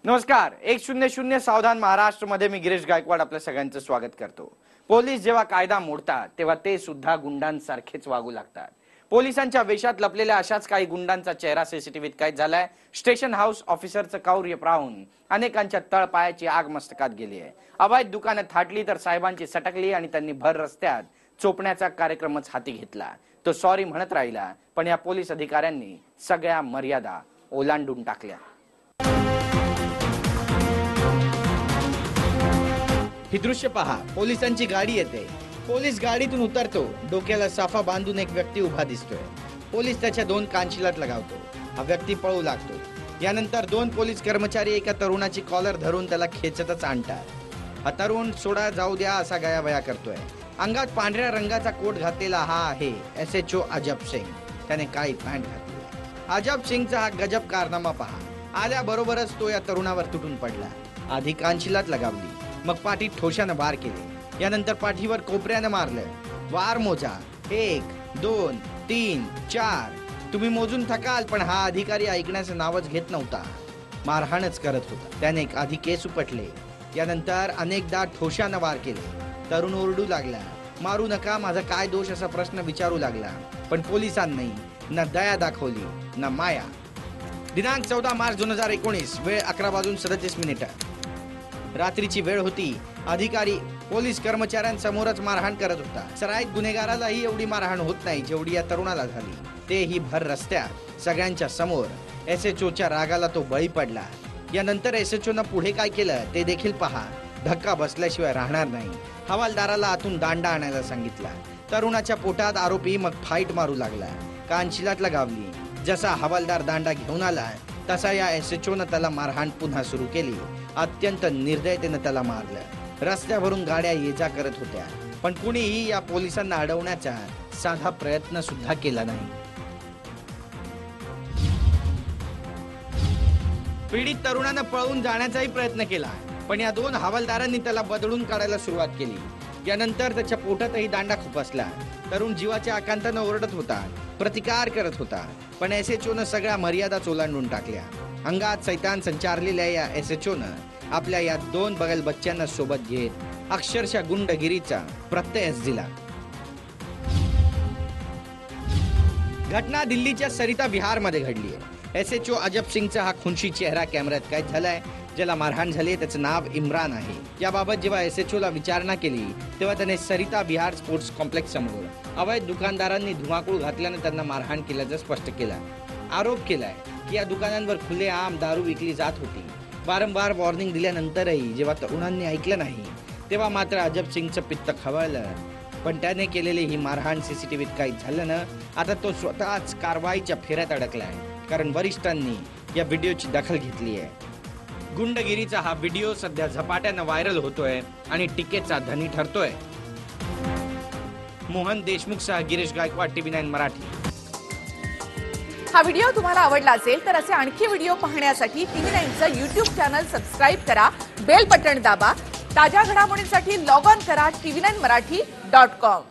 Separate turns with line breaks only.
नमस्कार 100 सावधान महाराष्ट्र मध्ये मी गिरीश गायकवाड आपल्या सगळ्यांचं स्वागत करतो। पोलीस जेव्हा कायदा मोडतात तेव्हा ते सुद्धा गुंडांसारखेच वागू लागतात। पोलिसांच्या वेशात लपलेल्या अशाच काही गुंडांचा चेहरा सीसीटीव्हीत कैद झालाय। स्टेशन हाऊस ऑफिसरचं कौर्य पाहून अनेकांच्या तळपायाची आग मस्तकात गेली आहे। अवैध दुकानं थाटली तर साहेबांची सटकली आणि त्यांनी भर रस्त्यात चोपण्याचा कार्यक्रमच हाती घेतला। तो सॉरी म्हणत राहिला, पण या पोलीस अधिकाऱ्यांनी सगळ्या मर्यादा ओलांडून टाकल्या। ही दृश्य पहा, पोलिसांची गाडी येते, पोलीस गाडीतून उतरतो, डोक्याला साफा बांधून एक व्यक्ती उभा दिसतोय। पोलीस त्याच्या दोन कानशिलात लगावतो, हा व्यक्ती पळू लागतो। यानंतर दोन पोलीस कर्मचारी एका तरुणाची कॉलर धरून त्याला खेचतच आणतात। हा तरुण सोडा जाऊ द्या असा गयावया करतोय। अंगात पांढऱ्या रंगाचा कोट घातलेला हा आहे SHO अजब सिंग, त्याने काळी पॅन्ट घातली। अजब सिंगचा हा गजब कारनामा पहा। आल्याबरोबरच तो या तरुणावर तुटून पडला। आधी कानशिलात लगावली, मग पाठीत ठोशानं वार केले। यानंतर पाठीवर कोपऱ्यानं मारलं। वार मोजा, 1 2 3 4, तुम्ही मोजून थकाल, पण हा अधिकारी ऐकण्याचं नावच घेत नव्हता, मारहाणच करत होता। त्याने आधी केस उपटले, यानंतर अनेकदा ठोशानं वार केले। तरुण ओरडू लागला, मारू नका, माझा काय दोष असा प्रश्न विचारू लागला, पण पोलिसांनी ना दया दाखवली ना माया। दिनांक 14 मार्च 2019, वेळ 11:37। रात्रीची वेळ होती। अधिकारी पोलीस कर्मचाऱ्यांसमोरच मारहाण करत होता। सराईत गुन्हेगारालाही एवढी मारहाण होत नाही जेवढी या तरुणाला झाली, तेही भर रस्त्यात सगळ्यांच्या समोर। SHOच्या रागाला तो बळी पडला। यानंतर SHOनं पुढे काय केलं ते देखील पहा। धक्का बसल्याशिवाय राहणार नाही। हवालदाराला आतून दांडा आणायला सांगितला। तरुणाच्या पोटात आरोपी मग फाईट मारू लागला, कानशिलात लगावली। जसा हवालदार दांडा घेऊन आला तसा या SHOनं त्याला मारहाण पुन्हा सुरू केली। अत्यंत निर्दयतेने त्याला मारलं। रस्त्यावरून गाड्या ये जा करत होत्या, पण कुणीही या पोलिसांना अडवण्याचा साधा प्रयत्न सुद्धा केला नाही। पीडित तरुणानं पळून जाण्याचाही प्रयत्न केला, पण या दोन हवालदारांनी त्याला बदलून काढायला सुरुवात केली। यानंतर त्याच्या पोटातही दांडा खुपसला। तरुण जीवाच्या आकांतानं ओरडत होता, प्रतिकार करत होता, पण SHOनं सगळ्या मर्यादा ओलांडून टाकल्या। अंगात सैतान संचारलेल्या या SHOनं आपल्या या दोन बगल बच्च्यांना सोबत घेत अक्षरशः गुंडगिरीचा प्रत्ययच दिला। घटना दिल्लीच्या सरिता विहार मध्ये घडली आहे। SHO अजब सिंगचा हा खुनशी चेहरा कॅमेऱ्यात कैद झालाय। ज्याला मारहाण झाली त्याचं नाव इम्रान आहे। याबाबत जेव्हा SHOला विचारणा केली तेव्हा त्याने सरिता विहार स्पोर्ट्स कॉम्प्लेक्स समोर अवैध दुकानदारांनी धुमाकूळ घातल्याने त्यांना मारहाण केल्याचं स्पष्ट केलं। आरोप केलाय की या दुकानांवर खुलेआम दारू विकली जात होती। वारंवार वॉर्निंग दिल्यानंतरही जेव्हा तरुणांनी ऐकलं नाही तेव्हा मात्र अजब सिंगचं पित्त खवळलं, पण त्याने केलेली ही मारहाण सीसीटीव्हीत कैद झाल्यानं आता तो स्वतःच कारवाईच्या फेऱ्यात अडकलाय, कारण वरिष्ठांनी या व्हिडिओची दखल घेतली आहे। गुंडगिरीचा हा व्हिडिओ सध्या झपाट्यानं व्हायरल होतोय आणि टीकेचा धनी ठरतोय। मोहन देशमुखसह गिरीश गायकवाड, TV9 मराठी।
हा व्हिडिओ तुम्हाला आवडला असेल तर असे आणखी व्हिडिओ पाहण्यासाठी TV9चं YouTube चॅनल सबस्क्राइब करा, बेल बटन दाबा। ताज्या घडामोडींसाठी लॉग ऑन करा tv9marathi.com।